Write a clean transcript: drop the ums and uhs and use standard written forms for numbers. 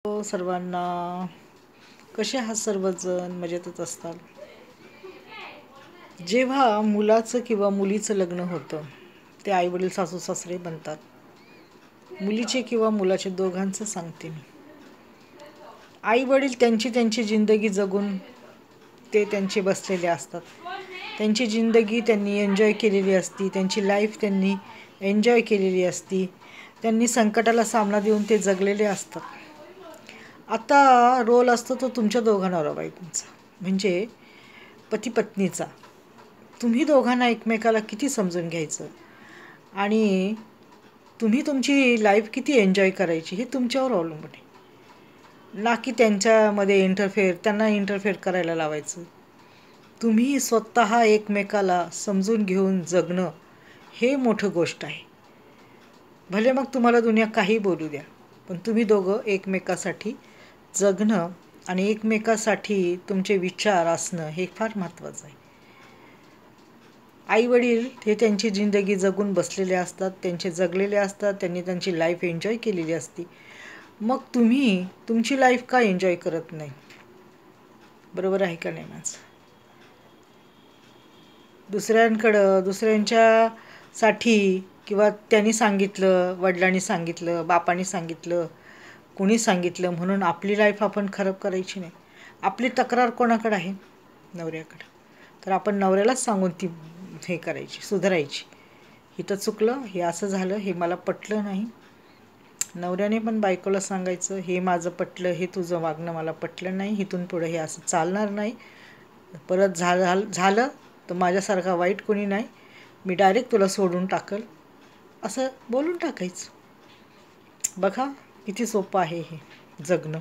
सर्वांना कसे आहात सर्वजण मजेतच असतात। जेव्हा मुलाचं किंवा मुलीचं लग्न होतं ते आईवडील सासू सासरे बनतात। मुलीचे किंवा मुलाचे दोघांचं सांगते मी। आईवडील त्यांची त्यांची जिंदगी जगून ते त्यांचे बसलेले असतात। त्यांची जिंदगी त्यांनी एन्जॉय केलेली असती, त्यांची लाईफ त्यांनी एन्जॉय केलेली असती, त्यांनी संकटाला सामना देऊन ते जगलेले असतात। आता रोल असतो तो तुमच्या दोघांवर बायकोंचा, म्हणजे पती पत्नीचा। तुम्ही दोघांना एकमेकाला किती समजून घ्यायचं आणि तुम्ही तुमची लाईफ किती एन्जॉय करायची हे तुमच्यावर अवलंबून आहे, ना की त्यांना इंटरफेअर करायला लावायचं। तुम्ही स्वतः एकमेकाला समजून घेऊन जगणं हे मोठं गोष्ट आहे। भले मग तुम्हाला दुनिया काही बोलू द्या, पण तुम्ही दोघं एकमेकासाठी जगणं आणि एकमेकासाठी तुमचे विचार असणं हे फार महत्त्वाचं आहे। आईवडील हे त्यांची जिंदगी जगून बसलेले असतात, त्यांचे जगलेले असतात, त्यांनी त्यांची लाईफ एन्जॉय केलेली असते। मग तुम्ही तुमची लाईफ का एन्जॉय करत नाही? बरोबर आहे का नाही माझं? दुसऱ्यांच्यासाठी किंवा त्यांनी सांगितलं, वडिलांनी सांगितलं, बापांनी सांगितलं, कुणी सांगितलं म्हणून आपली लाईफ आपण खराब करायची नाही। आपली तक्रार कोणाकडे आहे? नवऱ्याकडे। तर आपण नवऱ्यालाच सांगून ती हे करायची, सुधारायची। इथं चुकलं, हे असं झालं, हे मला पटलं नाही। नवऱ्याने पण बायकोला सांगायचं, हे माझं पटलं, हे तुझं वागणं मला पटलं नाही, इथून पुढे हे असं चालणार नाही। परत झालं तर माझ्यासारखा वाईट कोणी नाही, मी डायरेक्ट तुला सोडून टाकल, असं बोलून टाकायचं। बघा किती सोपं आहे हे जगणं।